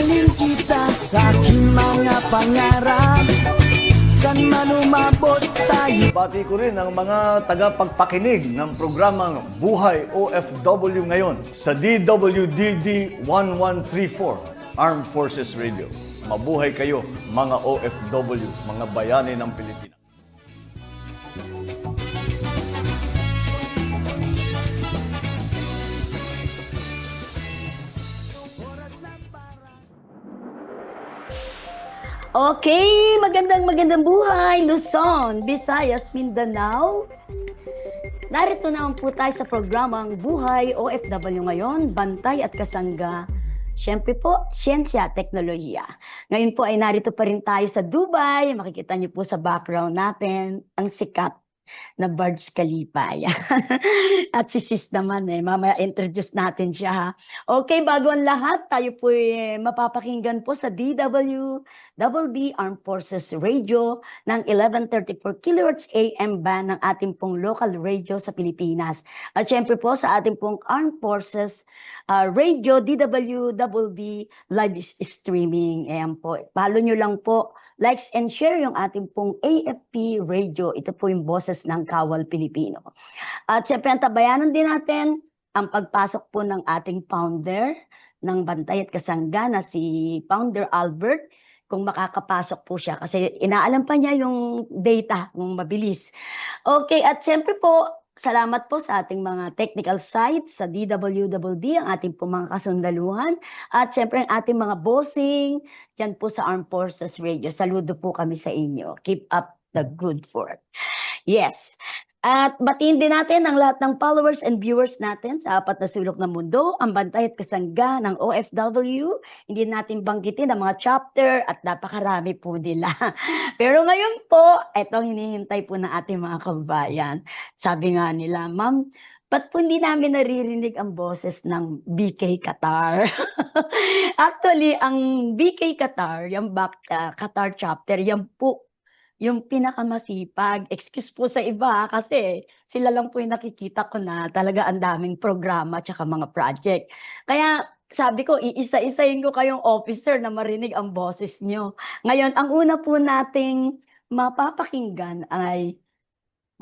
Piling kita sa aking mga pangarap, san man umabot tayo. Bati ko rin ang mga tagapagpakinig ng programang Buhay OFW ngayon sa DWDD 1134 Armed Forces Radio. Mabuhay kayo mga OFW, mga bayani ng Pilipinas. Okay, magandang buhay, Luzon, Visayas, Mindanao. Narito naman po tayo sa programang Buhay OFW ngayon, Bantay at Kasangga. Siyempre po, Siyensya, Teknolohiya. Ngayon po ay narito pa rin tayo sa Dubai. Makikita niyo po sa background natin ang sikat na Burj Khalifa. At si Sis naman mamaya introduce natin siya ha. Okay, bago ang lahat, tayo po mapapakinggan po sa DWDD Armed Forces Radio ng 1134 kHz AM band ng ating pong local radio sa Pilipinas. At syempre po sa ating pong Armed Forces Radio DWDD live streaming. Ayan po, follow nyo lang po. Likes and share yung ating pong AFP Radio. Ito po yung boses ng Kawal Pilipino. At syempre, tabayanan din natin ang pagpasok po ng ating founder ng Bantay at Kasangga na si Founder Albert. Kung makakapasok po siya kasi inaalam pa niya yung data kung mabilis. Okay, at syempre po, salamat po sa ating mga technical sites sa DWDD, ang ating po mga kasundaluhan. At syempre ang ating mga bossing, dyan po sa Armed Forces Radio. Saludo po kami sa inyo. Keep up the good work. Yes. At batiin din natin ang lahat ng followers and viewers natin sa apat na sulok ng mundo, ang Bantay at Kasangga ng OFW. Hindi natin banggitin ang mga chapter at napakarami po nila. Pero ngayon po, ito ang hinihintay po ng ating mga kababayan. Sabi nga nila, Ma'am, ba't po hindi namin naririnig ang boses ng BK Qatar? Actually, ang BK Qatar, yung Qatar chapter, yan po yung pinakamasipag. Excuse po sa iba kasi sila lang po yung nakikita ko na talaga ang daming programa at mga project. Kaya sabi ko, iisa-isahin ko kayong officer na marinig ang boses nyo. Ngayon, ang una po nating mapapakinggan ay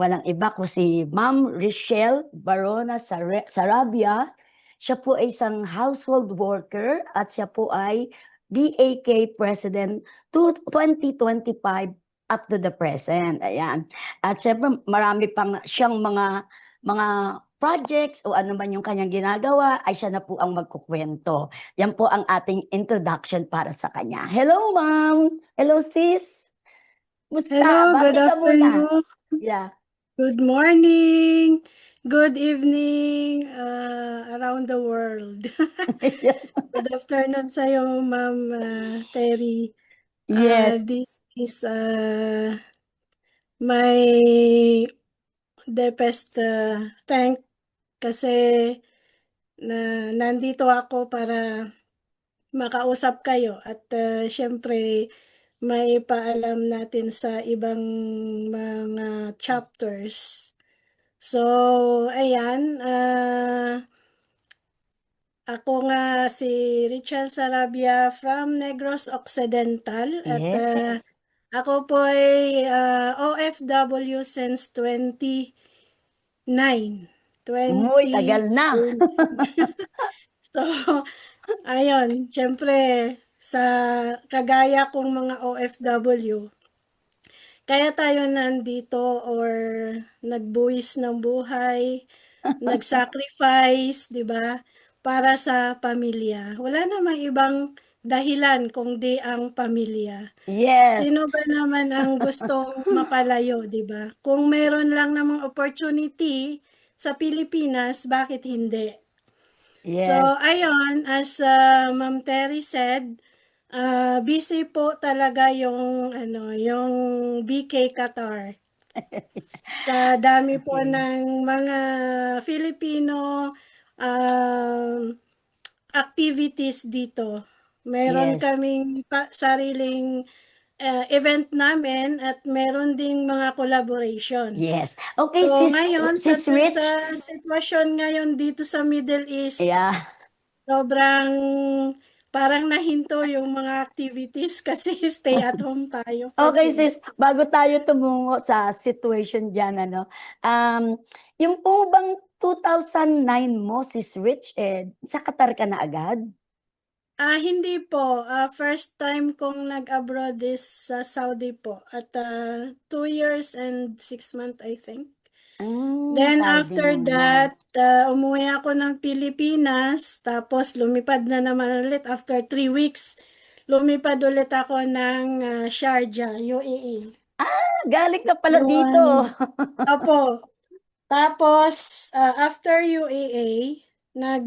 walang iba ko si Ma'am Richelle Barona Sarabia. Siya po ay isang household worker at siya po ay BAK President 2025 up to the present. Ayan. At syempre marami pang siyang mga projects o ano man yung kanyang ginagawa ay siya na po ang magkukwento. Yan po ang ating introduction para sa kanya. Hello, Ma'am. Hello, Sis. Musta? Hello, good Bati ka muna. afternoon. Yeah. Good morning. Good evening around the world. Good afternoon sa iyo, Ma'am Terry. Yes. This is my deepest thank kasi nandito ako para makausap kayo at syempre may paalam natin sa ibang mga chapters. So, ayan, ako nga si Richelle Sarabia from Negros Occidental at Yes. ako po ay OFW since 29. Uy, tagal na. So, ayun, syempre sa kagaya kong mga OFW, kaya tayo nandito or nagbuwis ng buhay, nag-sacrifice, 'di ba? Para sa pamilya. Wala namang ibang dahilan kundi ang pamilya. Yes. Sino ba naman ang gustong mapalayo, 'di ba? Kung meron lang namang opportunity sa Pilipinas, bakit hindi? Yes. So, ayun, as Ma'am Terry said, busy po talaga yung yung BK Qatar. Sa dami po ng mga Filipino activities dito. Meron Yes. kaming sariling event namin at meron ding mga collaboration. Yes. Okay, So ngayon sa Sis Rich. sitwasyon ngayon dito sa Middle East, Yeah. sobrang parang nahinto yung mga activities kasi stay at home tayo for Okay, sis, 6. bago tayo tumungo sa situation diyan ano, yung po bang 2009 mo, sis Rich, sa Qatar ka na agad? Hindi po. First time kong nag-abroad is sa Saudi po at 2 years and 6 months, I think. Then Saudi after muna. that, umuwi ako ng Pilipinas, tapos lumipad na naman ulit after 3 weeks. Lumipad ulit ako ng Sharjah, UAE. Galing ka pala dito. Yun. Opo. Tapos, after UAE, nag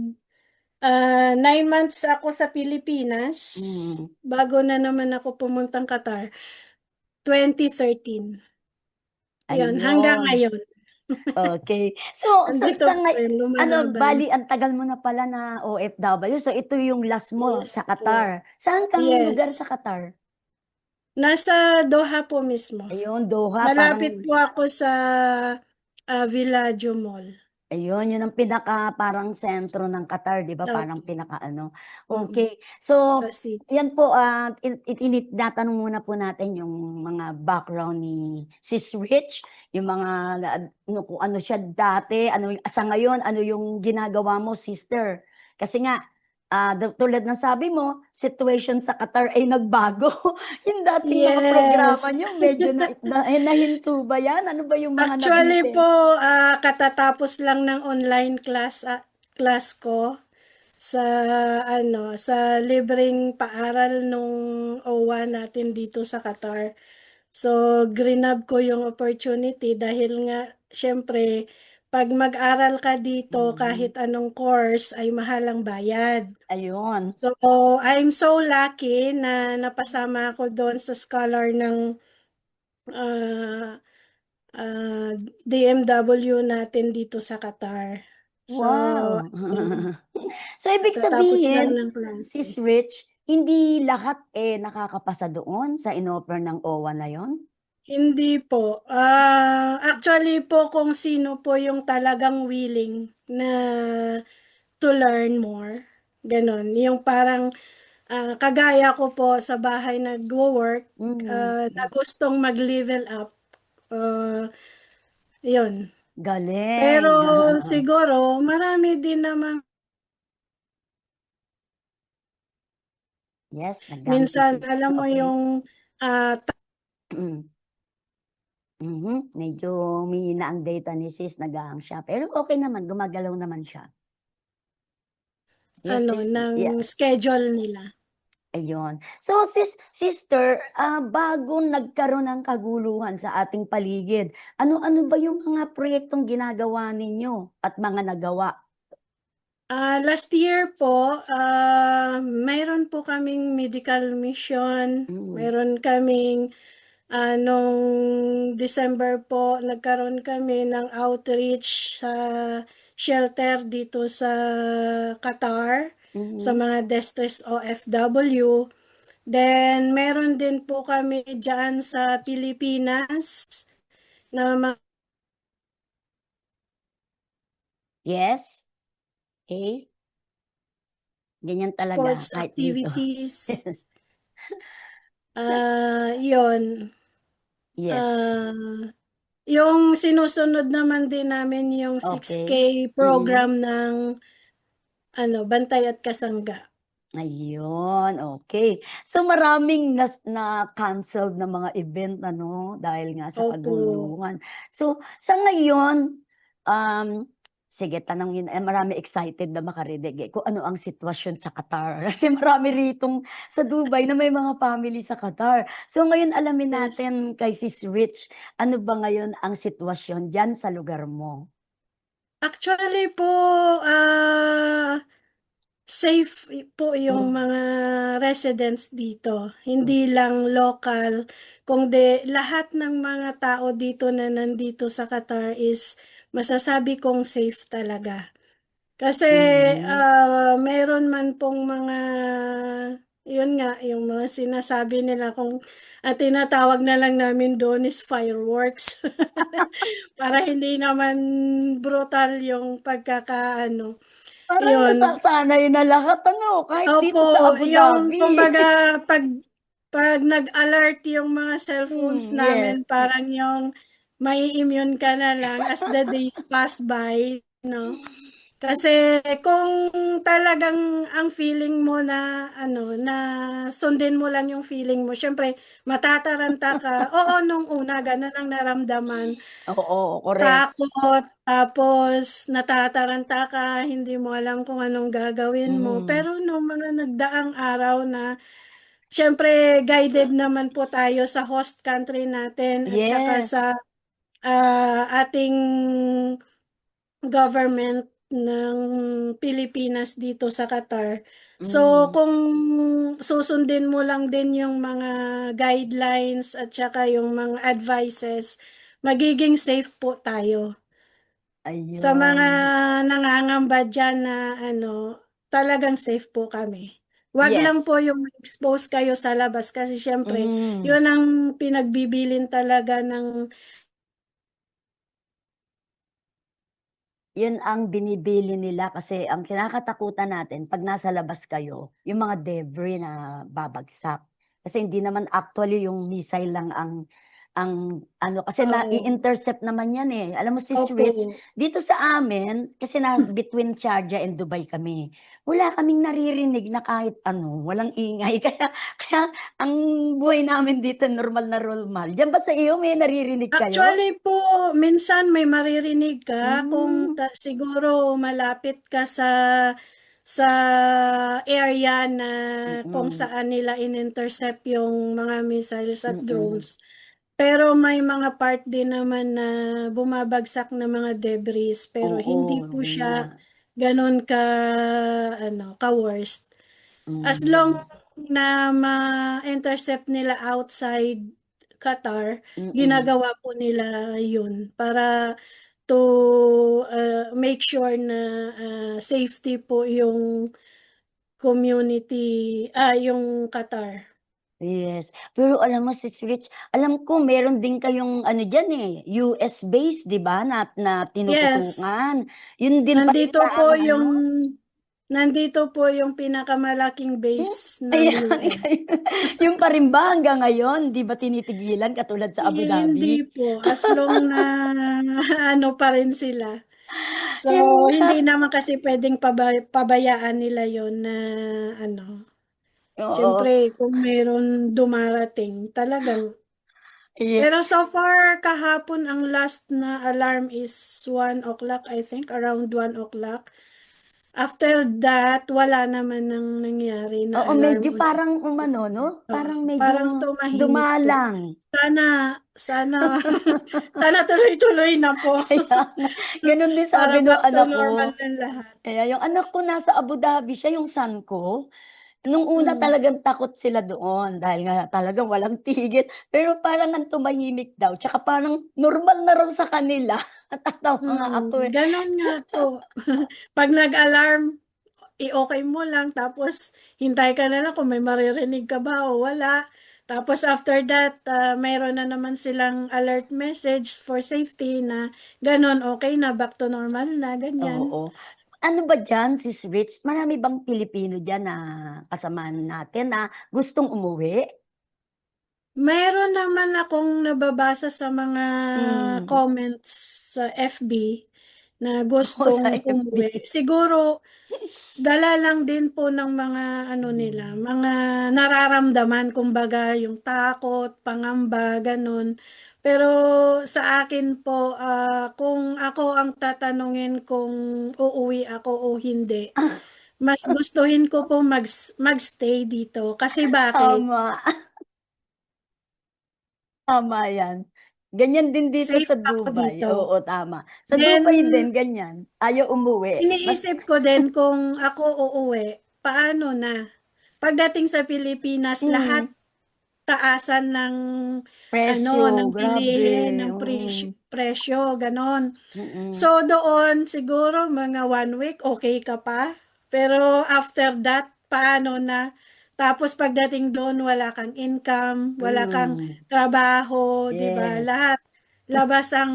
9 months ako sa Pilipinas, Mm, bago na naman ako pumuntang Qatar, 2013. Yun, hanggang ayun. ngayon. Okay. So, Andito sa pa rin, lumalaban. bali, ang tagal mo na pala na OFW. So, ito yung last mo Yes sa po. Qatar. Saan kang lugar Yes. sa Qatar? Nasa Doha po mismo. Ayun, Doha, Malapit parang po ako sa Villaggio Mall. ayun, yun ang pinaka parang sentro ng Qatar, 'di ba? Parang Opo. pinaka ano. Mm, Okay. So, sa city. yan po tinatanong muna po natin yung mga background ni Sis Rich, yung mga ano kung ano siya dati, ano sa ngayon, ano yung ginagawa mo, sister. Kasi nga tulad ng sabi mo, situation sa Qatar ay nagbago. Yung dating mga programa Yes. niyo medyo nahinto ba yan? Ano ba yung mga Actually po, nabitin? katatapos lang ng online class ko sa sa libreng paaral nung OWA natin dito sa Qatar. So, grinab ko yung opportunity dahil nga, syempre, pag mag-aral ka dito, Mm, kahit anong course, ay mahal ang bayad. ayun. So, I'm so lucky na napasama ako doon sa scholar ng ah, ah, DMW natin dito sa Qatar. So, Wow! yun, So, ibig katatapos lang sabihin, ng klase. Sis Rich, hindi lahat nakakapasa doon sa inoffer ng OWA na yon? Hindi po. Actually po kung sino po yung talagang willing na to learn more. Ganon. Yung parang kagaya ko po sa bahay nagwo-work, na Yes. gustong mag-level up. Uh, Yun. Pero Galing. siguro marami din namang Yes, naggamit ni minsan sis. alam mo Okay. yung ah, Medyo humihina ang data ni sis, nag-aang siya. Pero okay naman, gumagalaw naman siya. Yes, sis. ng Yeah. schedule nila. Ayun. So, sister, bago nagkaroon ng kaguluhan sa ating paligid, ano-ano ba yung mga proyektong ginagawa ninyo at mga nagawa? Last year po, mayroon po kaming medical mission. Mm, Mayroon kaming, nung December po, nagkaroon kami ng outreach sa shelter dito sa Qatar, sa mhm. mga distressed OFW. Then, meron din po kami dyan sa Pilipinas na mga Yes, okay. Ganyan talaga sports kahit dito. activities. Yun. Yes, Ah, yung sinusunod naman din namin yung 6K okay. Mm. program ng Bantay at Kasangga. Ayun, okay. So maraming na-canceled na mga event ano dahil nga sa Opo. kaguluhan. So sa ngayon, um, sige tanongin marami excited na makarinig kung ano ang sitwasyon sa Qatar. Kasi marami ritong sa Dubai na may mga family sa Qatar. So ngayon alamin Yes. natin kay Sis Rich, ano ba ngayon ang sitwasyon diyan sa lugar mo? Actually po, safe po yung mga residents dito. Hindi lang local, kundi lahat ng mga tao dito na nandito sa Qatar is masasabi kong safe talaga. Kasi Mhm. meron man pong mga, yun nga, yung mga sinasabi nila kung tinatawag na lang namin doon is fireworks. Para hindi naman brutal yung pagkakaano. Parang Yun. nasasanay na lahat ano, kahit dito sa Opo, Abu yung Dhabi. kumbaga pag nag-alert yung mga cellphones Yes. namin, parang yung mai-immune ka na lang as the days pass by, no? Kasi kung talagang ang feeling mo na ano, na sundin mo lang yung feeling mo, syempre matataranta ka. Oo, nung una ganun ang naramdaman. Oo, correct. Takot, tapos natataranta ka, hindi mo alam kung anong gagawin mo. Mm. Pero nung mga nagdaang araw na, syempre guided naman po tayo sa host country natin at saka Yes. sa ating government ng Pilipinas dito sa Qatar. So, Mm. kung susundin mo lang din yung mga guidelines at saka yung mga advices, magiging safe po tayo. Sa mga Ayun. nangangamba dyan na ano, talagang safe po kami. Wag lang Yes. po yung expose kayo sa labas kasi syempre, Mm. yun ang pinagbibilin talaga ng Yun ang binibili nila kasi ang kinakatakutan natin 'pag nasa labas kayo, yung mga debris na babagsak. Kasi hindi naman actually yung missile lang ang ano, kasi oh, nai-intercept naman yan, eh. Alam mo Sis opo. Rich, dito sa amin kasi between Sharjah and Dubai kami, wala kaming naririnig na kahit ano, walang ingay kaya ang buhay namin dito normal na normal. Diyan ba sa iyo may naririnig kayo? Actually po, minsan may maririnig ka kung Hmm, siguro malapit ka sa area na kung mm, saan nila in-intercept yung mga missiles at mm. drones. Pero may mga part din naman na bumabagsak na mga debris pero Oo, hindi po yun nga. siya ganun ka ano ka worst. As long Hmm, na ma-intercept nila outside Qatar, mm. ginagawa po nila yun para to make sure na safety po yung community, yung Qatar. Yes. Pero alam mo Sis Rich, alam ko meron din kayong ano diyan, eh, US base 'di ba na Yes, tinututukan. Yun din pa nandito yata po ang ano? yung nandito po yung pinakamalaking Hmm, base ng ayan UN. yun pa rin ba hanggang ngayon, 'di ba tinitigilan katulad sa Abu Hindi Dhabi? po, as long na ano pa rin sila. So, Yun nga. hindi naman kasi pwedeng pabayaan nila yon na ano. Oo, Siyempre, kung meron dumarating, talagang. yes. Pero so far, kahapon ang last na alarm is 1 o'clock, I think, around 1 o'clock. After that, wala naman nang nangyari na Oo, alarm medyo ulit. parang umano 'no, Oo, parang medyo parang tumahimik po. dumalang. Sana, sana, sana tuloy-tuloy na po. Kaya nga, gano'n din Para sabi nung back to anak normal ko. ng lahat. Kaya yung anak ko nasa Abu Dhabi siya, yung son ko. Nung una Mm. talagang takot sila doon dahil nga talagang walang tigil, pero parang ang tumahimik daw tsaka parang normal na raw sa kanila. Natatawa nga ako, eh. Gano'n nga po. 'Pag nag-alarm, i-okey mo lang tapos hintay ka na lang kung may maririnig ka ba o wala. Tapos after that, mayroon na naman silang alert message for safety na gano'n, okey na, back to normal na, ganyan. Oo. Ano ba diyan, Sis Ritz, marami bang Pilipino diyan na kasamahan natin na gustong umuwi? Mayroon naman akong nababasa sa mga Hmm, comments sa FB na oo, sa gustong umuwi. FB. Siguro dala lang din po ng mga ano nila, Hmm. mga nararamdaman kumbaga yung takot, pangamba, ganun. Pero sa akin po, kung ako ang tatanungin kung uuwi ako o hindi, mas gustuhin ko po magstay dito. Kasi bakit? Tama, tama 'yan. Ganyan din dito Safe sa ako Dubai, dito. oo, tama. Sa Then, Dubai din ganyan, ayaw umuwi. iniisip ko din kung ako uuwi, paano na? Pagdating sa Pilipinas, lahat Hmm, taasan ng ano, ng presyo, bilihin, grabe, ng presyo, ganon. So mm, doon siguro mga 1 week okay ka pa. Pero after that, paano na? Tapos pagdating doon wala kang income, wala kang hmm, trabaho, 'di ba? yes, Lahat labas ang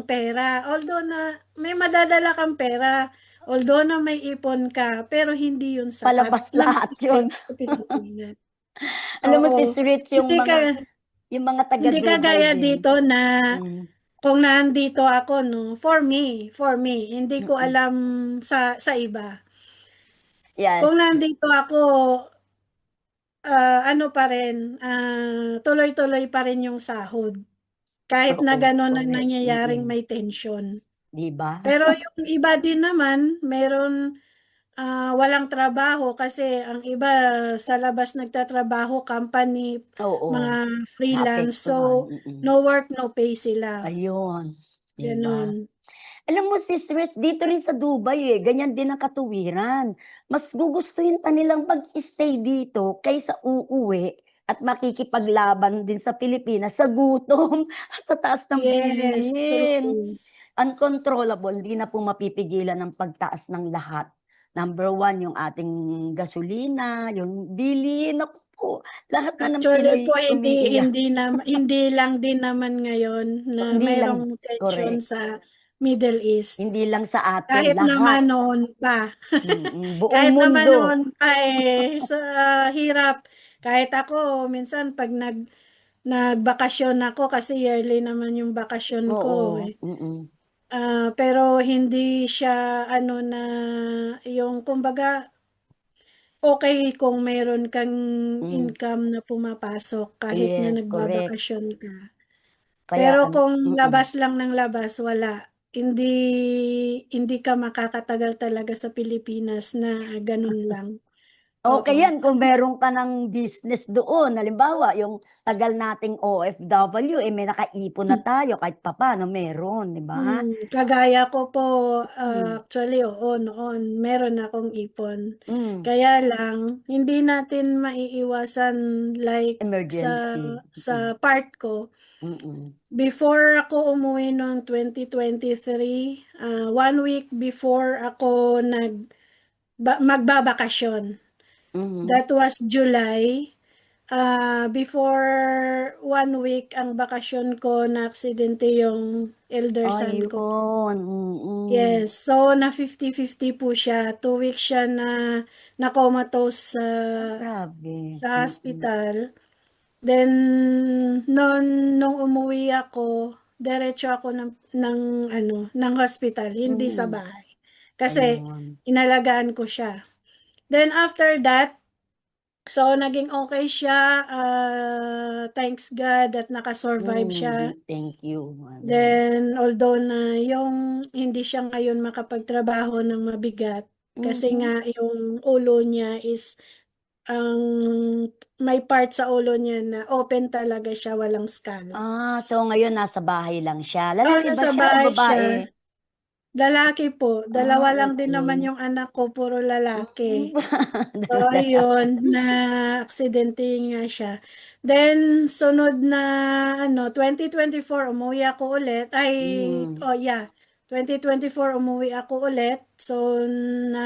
pera. Although na may madadala kang pera, Although na may ipon ka, pero hindi yun sapat Palabas na lahat mag-stay yun. sa Pilipinas. Alam mo, Oo. Sis Rich, Hindi ka, yung mga taga hindi Dubai kagaya din. dito na Mm, kung nandito ako, no, for me, hindi ko mm. alam sa iba. Yes, Kung nandito ako, ano pa rin, tuloy-tuloy pa rin yung sahod. Kahit na oo, gano'n ang correct. nangyayaring Mm. may tension. Di ba? Pero yung iba din naman, meron walang trabaho kasi ang iba sa labas nagtatrabaho, company, Oo, mga freelance. So, naapektuhan. Mm. no work, no pay sila. Ayun, di ba? Ganun. Alam mo, Sis Rich, dito rin sa Dubai ganyan din ang katuwiran. Mas gugustuhin pa nilang mag-stay dito kaysa uuwi at makikipaglaban din sa Pilipinas sa gutom at sa taas ng Yes, bilihin. true. Uncontrollable, hindi na po mapipigilan ng pagtaas ng lahat. Number one, yung ating gasolina, yung bilihin, naku po, lahat na ng Actually Pinoy po, umiiyak. hindi lang din naman ngayon na Hindi lang, mayroong tension correct. sa Middle East. Hindi lang sa atin, Kahit lahat. naman noon pa. Buong Kahit naman mundo. noon pa sa hirap. Kahit ako, minsan pag nagbakasyon ako, kasi yearly naman yung bakasyon ko Oo, eh. mm. Pero hindi siya ano na yung kumbaga okay kung meron kang Hmm, income na pumapasok kahit na yes, correct. nagbabakasyon ka. Kaya Pero ano kung labas lang ng labas, wala. Hindi hindi ka makakatagal talaga sa Pilipinas na ganun lang. okey Oo. yan kung meron ka ng business doon. Halimbawa, yung tagal nating OFW, may nakaipon na tayo kahit papaano meron, 'di ba? Kagaya ko po, Hmm, actually, oo, noon, meron akong ipon. hmm, Kaya lang, hindi natin maiiwasan like emergency. sa part ko. Mm, Before ako umuwi noong 2023, 1 week before ako magbabakasyon. mhm. That was July. Before 1 week ang bakasyon ko, na aksidente yung elder son ko. Ayun, Yes, so na 50-50 po siya. 2 weeks siya na comatose grabe, sa mm, hospital. Then, nung umuwi ako, diretso ako ng hospital, hindi sa mm, bahay. Kasi, ayun. inalagaan ko siya. Then, after that, so, naging okay siya. Thanks God at nakasurvive siya. Thank you, ano. Then, although na yung hindi siya ngayon makapagtrabaho ng mabigat, kasi Mhm. nga yung ulo niya is ang may part sa ulo niya na open talaga siya, walang skull. So ngayon nasa bahay lang siya. Oo, Lalaki ba nasa siya o bahay siya. babae? Lalaki po. Dalawa lang din naman Okey. yung anak ko, puro lalaki. Hmm, So, dalawa. ayun, na aksidente nga siya. Then, sunod na, 2024, umuwi ako ulit. Ay, Hmm, oh yeah, 2024, umuwi ako ulit. So, na,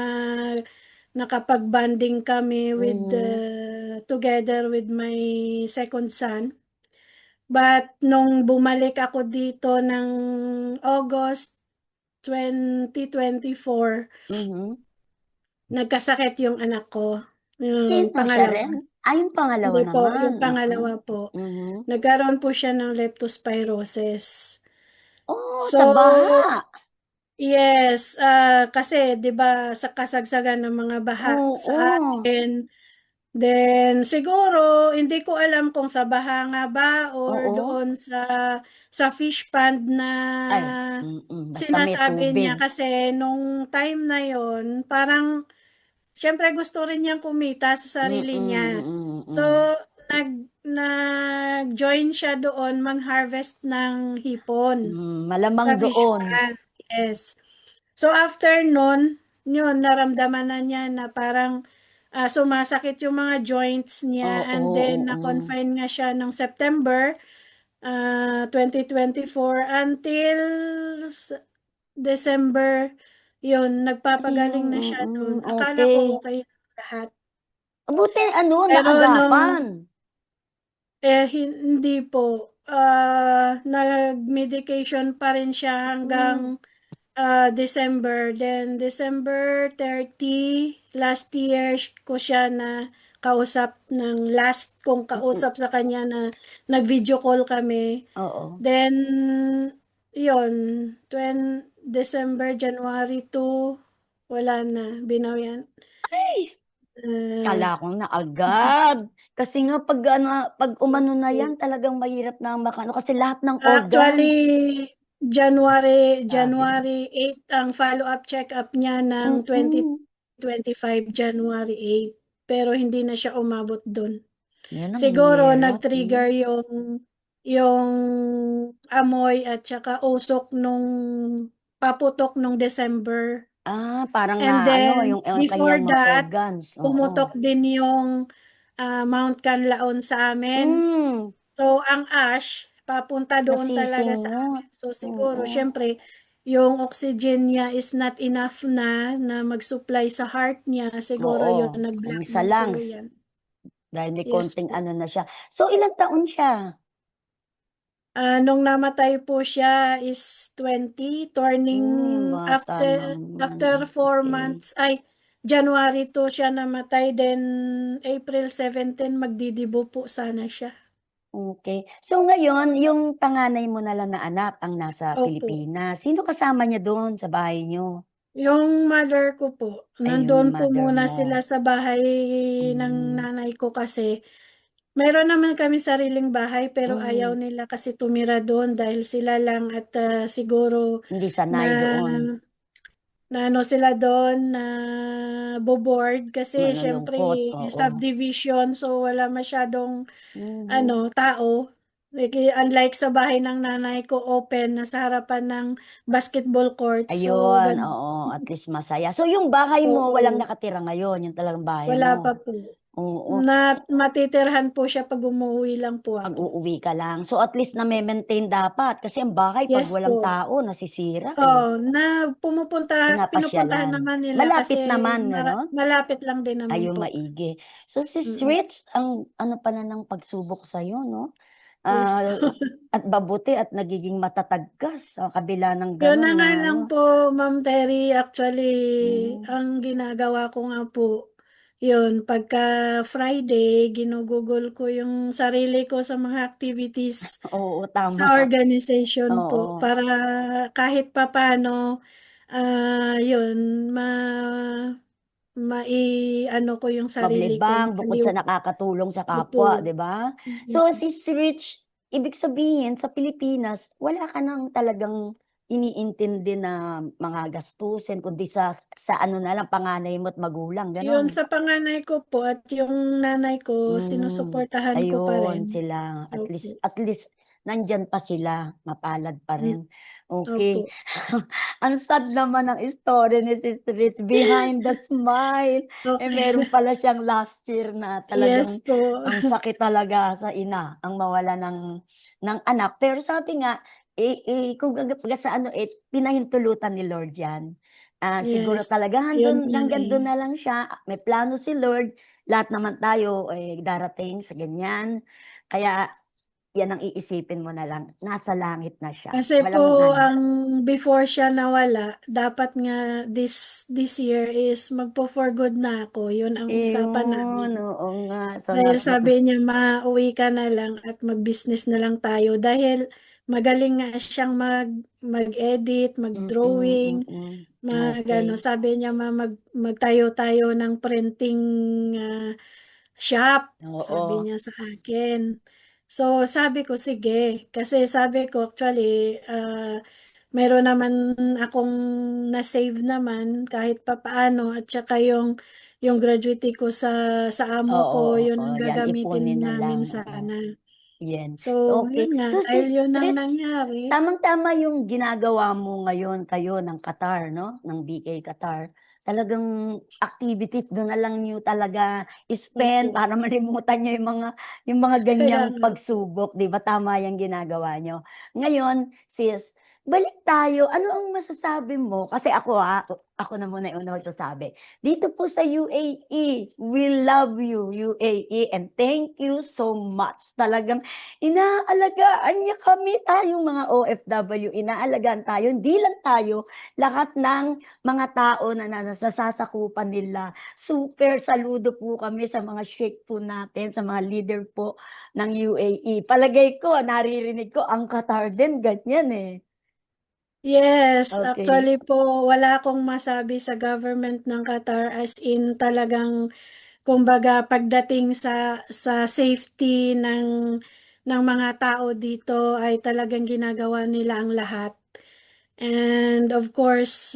nakapag-bonding kami mhm, together with my second son. But, nung bumalik ako dito ng August 2024, mhm. nagkasakit yung anak ko, yung Sino siya rin? pangalawa. Yung pangalawa Hindi po, naman, yung pangalawa po. mhm. Nagkaroon po siya ng leptospirosis. Sa So, baha? yes, kasi 'di ba sa kasagsagan ng mga baha sa Oo, atin, then siguro hindi ko alam kung sa baha nga ba or oo. doon sa fish pond na Ay, basta may sinasabi tubig. niya, kasi nung time na yon parang siyempre gusto rin niyang kumita sa sarili niya. So, nag-join siya doon mang-harvest ng hipon Malamang sa fish doon. pond. Yes. So, after nun, yun, naramdaman na niya na parang sumasakit yung mga joints niya, Oo, and then oo. na-confine nga siya noong September 2024 until December, yun, nagpapagaling Ayun, na siya dun. Akala okey. ko okay lahat. Buti ano, Pero naagapan. hindi po. Nag-medication pa rin siya hanggang Hmm, December. Then December 30, last year ko siya na kausap ng last kong kausap sa kanya na nag-video call kami. Oo. Then, yun, December, January 2, wala na, binawian. Ay! Uh, Kala ko na agad. Kasi nga pag ano, pag umano na yan, talagang mahirap na makano kasi lahat ng organ. Actually, January Sabi. January 8 ang follow-up check-up niya ng Mm. 2025, January 8. Pero hindi na siya umabot doon. Yan ang Siguro hirap, nag-trigger yung amoy at saka usok nung paputok nung December. parang And na ano, then yung before kanyang mga that, organs. Oo. pumutok din yung Mount Canlaon sa amin. Hmm, So, ang ash, papunta doon talaga sa nasisingot. amin. So, siguro, Oo. syempre, yung oxygen niya is not enough na mag-supply sa heart niya. Siguro yun, Oo. Yung nag-block sa ng lungs. tuluyan. Dahil may Yes konting po. ano na siya. So, ilang taon siya? Nung namatay po siya is 20, turning Bata naman. after 4 Okay. months, ay, January 2 siya namatay, then April 17 magdidibo po sana siya. Okay. So ngayon, yung panganay mo na lang na anak ang nasa Opo. Pilipinas. Sino kasama niya doon sa bahay niyo? Yung mother ko po, Ay, yung nandun po mother muna sila mo. sa bahay ng Hmm, nanay ko kasi meron naman kami sariling bahay pero ayaw hmm. nila kasi tumira doon dahil sila lang at siguro Hindi sanay na doon. na ano sila doon na boboard kasi syempre Nalulungkot, oo. subdivision so wala masyadong Mhm. tao. Like, unlike sa bahay ng nanay ko open na sa harapan ng basketball court so Ayun, ganun. oo, at least masaya. So yung bahay mo walang Oo. nakatira ngayon, yung talagang bahay Wala pa mo? po. Oo. Na matitirhan po siya pag umuwi lang po Pag ako. uuwi ka lang. So at least name-maintain dapat kasi ang bahay 'pag Yes walang po. tao nasisira, eh. Oo, pinupuntahan Pinapasyalan. naman nila kasi Malapit naman, gano'n? malapit lang din naman Ayun, po. maigi. So, Sis Mm. Rich, ang ano pala ng pagsubok sa'yo 'no? Yes Ah, po. at mabuti at nagiging matatag ka sa kabila ng Yun na gano'n na nga lang ano. po, Ma'am Terry, actually, Hmm, ang ginagawa ko nga po, yun, pagka Friday, ginugugol ko yung sarili ko sa mga activities oo, tama. sa organization po Oo, para kahit papano yun ano ko yung sarili ko, maglibang bukod maaliw sa nakakatulong sa opo. kapwa, 'di ba? So, Mm. Sis Rich, ibig sabihin sa Pilipinas wala ka ng talagang iniintindi na mga gastusin kundi sa ano na lang panganay mo't magulang, Yun gano'n? sa panganay ko po at yung nanay ko Hmm, sinusuportahan ko pa rin. ayun sila Opo. at least nandiyan pa sila, mapalad pa Hmm, rin. opo. Okey. Ang sad naman ng story ni Sis Rich, behind the smile, Okey. meron pala siyang last year na Yes talagang po. ang sakit talaga sa ina, ang mawala ng anak. Pero sabi nga, kumbaga sa ano, pinahintulutan ni Lord 'yan. Siguro Yes, talaga yun nga hangga'n eh. do'n na lang siya, may plano si Lord, lahat naman tayo, darating sa ganyan. Kaya 'yan ang iisipin mo na lang, nasa langit na siya, Kasi walang po ano. ang before siya nawala, dapat nga this year is magpo-for good na ako, yun ang usapan Iyon, namin. oo nga. So, Dahil sabi niya mauwi ka na lang at mag-business na lang tayo dahil magaling nga siyang mag-edit, mag-drawing, Okey. sabi niya magtayo tayo ng printing shop, sabi Oo, niya sa akin. So sabi ko sige, kasi sabi ko actually meron naman akong na-save naman kahit papaano at saka yung gratuity ko sa amo oo, ko, yun oo, ang 'yan ipunin gagamitin na lang, namin oo, sana. 'yan. So, Okey. yun nga, So, dahil Sis yun ang Rich, nangyari. tamang-tama yung ginagawa mo ngayon kayo ng Qatar 'no, ng BK Qatar. Talagang activities dun na lang niyo talaga Opo, spend para malimutan niyo yung mga kaya ganiyang nga po. pagsubok, 'di ba, tama yang ginagawa niyo. Ngayon, sis, balik tayo, ano ang masasabi mo? Kasi ako na muna yung una magsasabi. Dito po sa UAE, we love you, UAE, and thank you so much. Talagang inaalagaan niya kami, tayong mga OFW, inaalagaan tayo, hindi lang tayo, lahat ng mga tao na nasasakupan nila. Super saludo po kami sa mga sheikh po natin, sa mga leader po ng UAE. Palagay ko, naririnig ko, ang Qatar din, ganyan eh. Yes, Okay. actually po, wala akong masabi sa government ng Qatar as in talagang kumbaga pagdating sa safety ng mga tao dito ay talagang ginagawa nila ang lahat. And of course,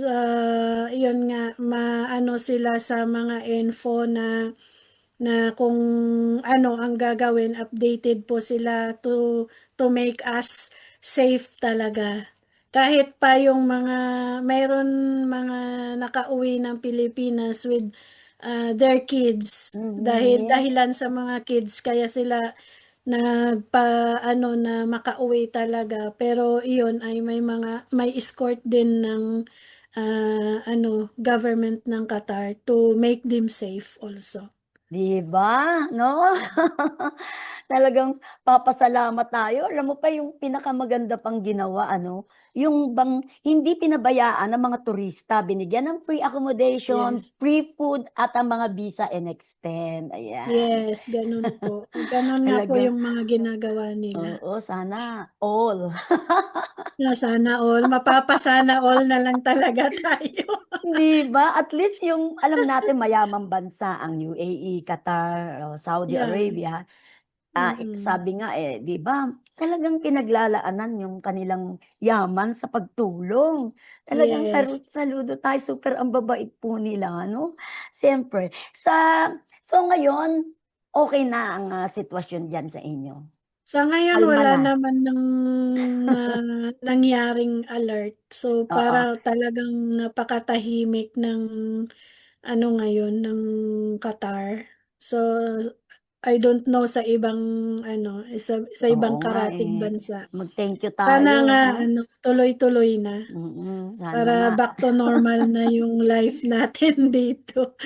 yun nga, maano sila sa mga info na kung ano ang gagawin, updated po sila to make us safe talaga. Kahit pa yung mayroon mga nakauwi ng Pilipinas with their kids, dahil Yes. dahilan sa mga kids kaya sila na makauwi talaga, pero iyon ay may escort din ng government ng Qatar to make them safe also. 'Di ba, 'no? Talagang papasalamat tayo. Alam mo pa yung pinakamaganda pang ginawa ano, yung bang hindi pinabayaan ang mga turista, binigyan ng free accommodation, Yes. free food at ang mga visa and extend, ayan. Yes, ganun po. Ganun nga po Talaga yung mga ginagawa nila. oo, sana all. Na sana all, mapapasana all na lang talaga tayo. 'Di ba? At least yung alam natin mayamang bansa ang UAE, Qatar, Saudi Yeah. Arabia. Mm. Sabi nga, 'di ba, talagang pinaglalaanan yung kanilang yaman sa pagtulong. Talagang Yes. saludo tayo, super ang babait po nila, ano. Siyempre so ngayon, okey na ang, sitwasyon diyan sa inyo? Sa ngayon Kalma wala na? naman na nangyaring alert. So, Oo, para talagang napakatahimik ng ano ngayon, ng Qatar. So, I don't know sa ibang sa oo ibang nga, karatig eh. bansa. Mag-thank you Sana tayo nga 'no? tuloy-tuloy na Sana nga. para back to normal na yung life natin dito.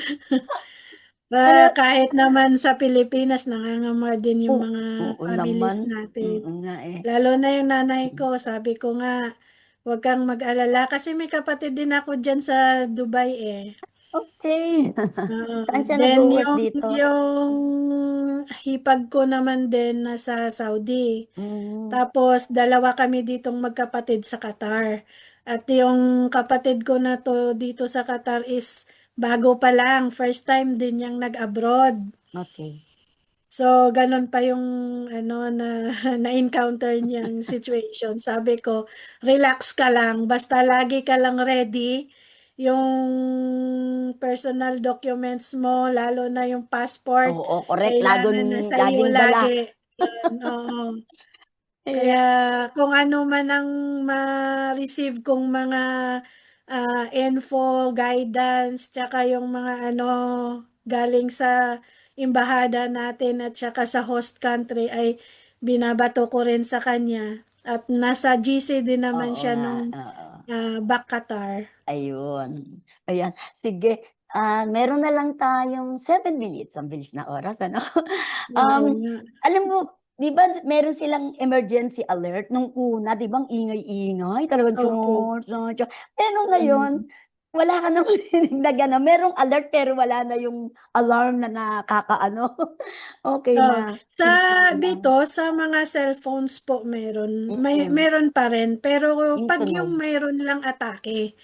Pero Kahit naman sa Pilipinas nangangamba din yung mga oo naman, families natin. nga, eh. Lalo na yung nanay ko, sabi ko nga, huwag kang mag-alala kasi may kapatid din ako dyan sa Dubai eh. Okey. Saan siya Then nagwo-work yung dito? yung hipag ko naman din nasa Saudi. Hmm, Tapos dalawa kami ditong magkapatid sa Qatar. At yung kapatid ko na to dito sa Qatar is bago pa lang, first time din niyang nag-abroad. okey. So, ganun pa yung na-encounter niyang situation. Sabi ko, relax ka lang, basta lagi ka lang ready. Yung personal documents mo, lalo na yung passport, Oo, correct, kailangan na sa iyo laging dala. lagi. Yun, oo. Kaya Kaya kung ano man ang ma-receive kong mga info, guidance, tsaka yung mga galing sa embahada natin at tsaka sa host country ay binabato ko rin sa kanya. At nasa GC din naman oo siya nga, nung oo. back Qatar. Ayun, ayan. Sige, meron na lang tayong 7 minutes, ang bilis ng oras ano. Oo Um, nga. alam mo, 'di ba meron silang emergency alert nung una, 'di ba ang ingay-ingay, talagang Opo. tso, tso, tso. Pero ngayon, Mm. wala ka ng marinig na gano'n, merong alert pero wala na yung alarm na nakakaano, okey Oh, na, sa simple na lang. dito sa mga cellphones po Mm, meron pa rin pero yung 'pag yung tunog. meron lang atake.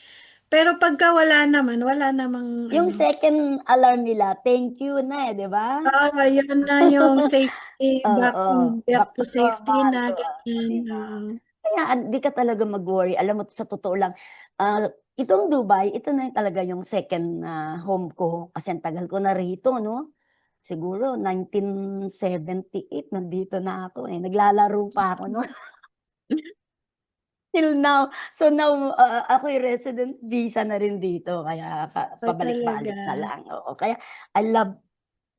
Pero pagka wala naman, wala namang Yung second alarm nila, thank you na, 'di ba? yun na yung safety, Oo, back back to to safety normal, na oo, ganyan, 'di ba? oo. Kaya di ka talaga mag-worry. Alam mo sa totoo lang, itong Dubai, ito na talaga yung second, home ko kasi ang tagal ko na rito 'no. Siguro 1978 nandito na ako, eh, naglalaro pa ako nun till now. So now, ako'y resident visa na rin dito kaya Ay talaga. pabalik-balik na lang, oo. Kaya I love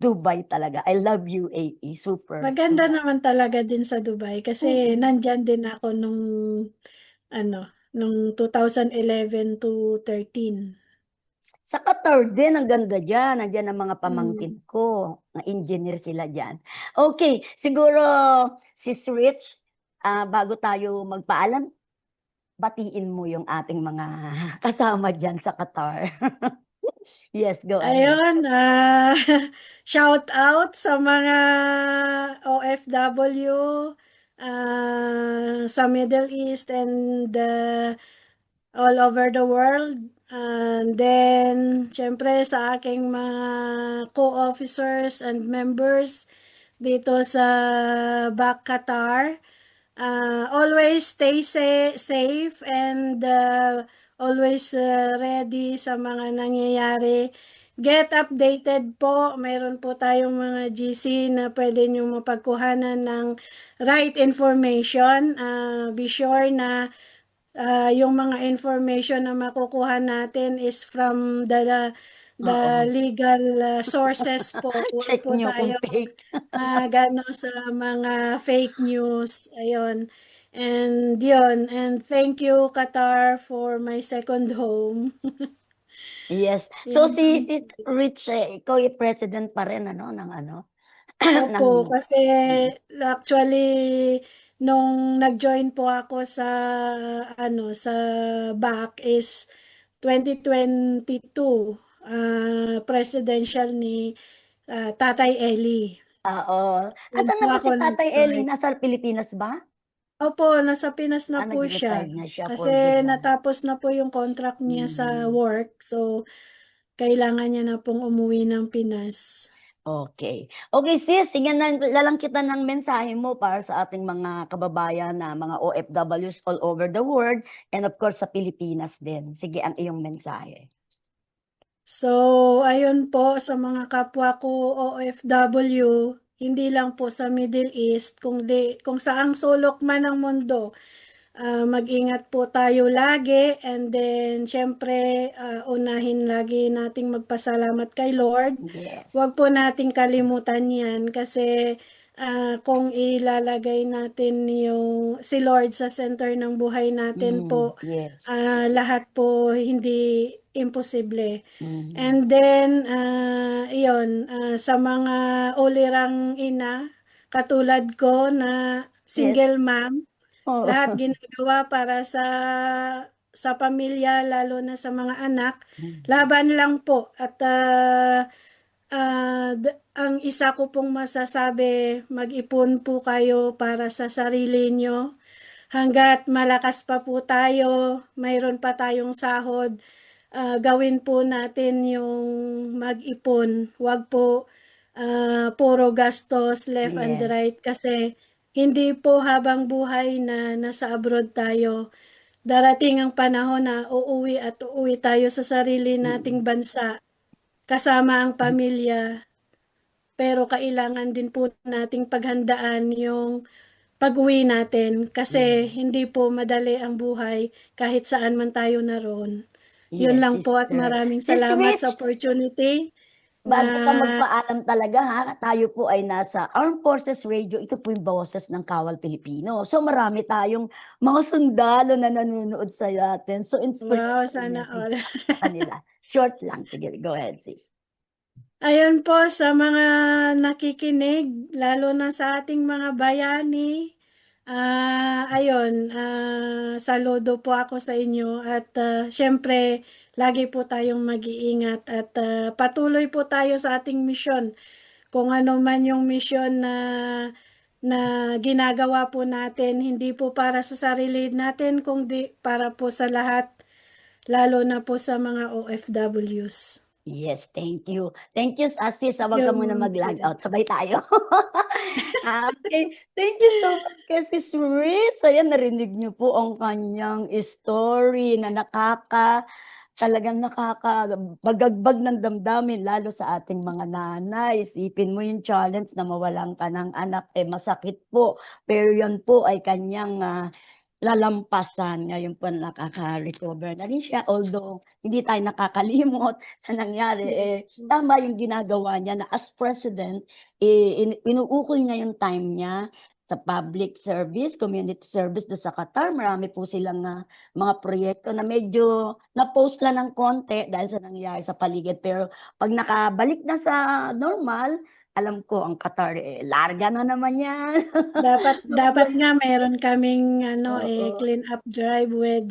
Dubai talaga, I love UAE, super, Maganda super. naman talaga din sa Dubai kasi Mm, nandiyan din ako nung ano, nung 2011 to 13. Sa Qatar din, ang ganda diyan. Nandiyan ang mga pamangkin Mm. ko. Mga engineer sila diyan. Okay, siguro, Sis Rich, bago tayo magpaalam, batiin mo yung ating mga kasama diyan sa Qatar. Yes, go ahead. Ayun, shout out sa mga OFW sa Middle East and all over the world. And then, syempre sa aking mga co-officers and members dito sa BAC Qatar. Always stay safe and always ready sa mga nangyayari. Get updated po. Mayroon po tayong mga GC na pwede nyo mapagkuhanan ng right information. Be sure na yung mga information na makukuha natin is from the Oo. legal sources po. Huwag Check po nyo kung tayo fake. gano sa mga fake news. Ayun. And yun. And thank you, Qatar, for my second home. Yes. So Yun lang si po. Rich, ikaw yung president pa rin ano ng ano Opo, ng kasi actually nung nag-join po ako sa back is 2022 presidential ni Tatay Eli. oo. Doon Asan po na ba ako si Tatay Eli? nag-start. Nasa Pilipinas ba? Opo, nasa Pinas na po siya. Nag-retire na siya for Kasi good na. natapos na po yung contract niya sa Mhm. work. So, kailangan niya na pong umuwi ng Pinas. Okay. Okay sis, sige na lang kita ng mensahe mo para sa ating mga kababayan na mga OFWs all over the world and of course sa Pilipinas din. Sige ang iyong mensahe. So, ayun po sa mga kapwa ko OFW, hindi lang po sa Middle East, kung saang sulok man ng mundo, mag-ingat po tayo lagi and then syempre unahin lagi nating magpasalamat kay Lord. Yes. Huwag po nating kalimutan yan kasi kung ilalagay natin si Lord sa center ng buhay natin po, Yes. lahat po hindi imposible. Mhm. And then, iyon, sa mga ulirang ina, katulad ko na Yes. single mom, Oo. lahat ginagawa para sa pamilya, lalo na sa mga anak. Laban lang po. At ang isa ko pong masasabi, mag-ipon po kayo para sa sarili nyo. Hanggat malakas pa po tayo, mayroon pa tayong sahod, gawin po natin yung mag-ipon. Huwag po puro gastos left and Yes. right kasi hindi po habang buhay na nasa abroad tayo. Darating ang panahon na uuwi at uuwi tayo sa sarili nating Mm. bansa kasama ang pamilya. Pero kailangan din po nating paghandaan yung pag-uwi natin kasi Yes. hindi po madali ang buhay kahit saan man tayo naroon. Yun Yes, lang po at sister. maraming Sis salamat sa Rich, opportunity na bago ka magpaalam talaga ha, tayo po ay nasa Armed Forces Radio. Ito po yung boses ng Kawal Pilipino. So marami tayong mga sundalo na nanonood sa atin. So wow, inspirational sana all. message sa kanila. Short lang. Sige, go ahead, sis. Ayun po sa mga nakikinig, lalo na sa ating mga bayani. Ayun, saludo po ako sa inyo at syempre lagi po tayong mag-iingat at patuloy po tayo sa ating misyon. Kung ano man yung misyon na ginagawa po natin, hindi po para sa sarili natin, kundi para po sa lahat, lalo na po sa mga OFWs. Yes, thank you. Thank you, sis. Huwag ka muna Yung mag-log out. Sabay tayo. Okay. Thank you so much kay Sis Ritz. Ayan, narinig niyo po ang kanyang story na talagang nakakabagagbag ng damdamin, lalo sa ating mga nanay. Isipin mo yung challenge na mawalan ka ng anak, masakit po. Pero yan po ay kanyang lalampasan. Ngayon po nakaka-recover na rin siya. Although, hindi tayo nakakalimot sa nangyari. yes. Tama yung ginagawa niya na as president, inuukol niya yung time niya sa public service, community service do sa Qatar. Marami po silang mga proyekto na medyo na-post lang ng konti dahil sa nangyari sa paligid. Pero pag nakabalik na sa normal, alam ko ang Qatar, larga na naman yan. Dapat nga meron kaming Oo. clean up drive with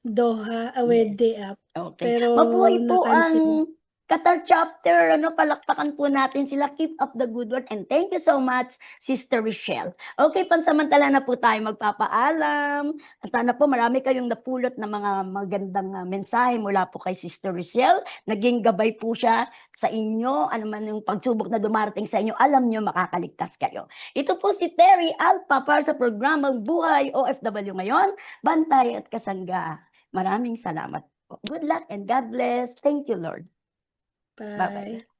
Doha, with DAP. Okay. Pero Mabuhay po na-cancel. ang Qatar chapter. Palakpakan po natin sila. Keep up the good work and thank you so much, Sister Rochelle. Okay, pansamantala na po tayo magpapaalam. At sana po marami kayong napulot na mga magandang mensahe mula po kay Sister Rochelle. Naging gabay po siya sa inyo. Ano man yung pagsubok na dumarating sa inyo, alam nyo makakaligtas kayo. Ito po si Terry Alpa para sa programang Buhay OFW ngayon. Bantay at kasangga. Maraming salamat po. Good luck and God bless. Thank you, Lord. Bye. Bye-bye.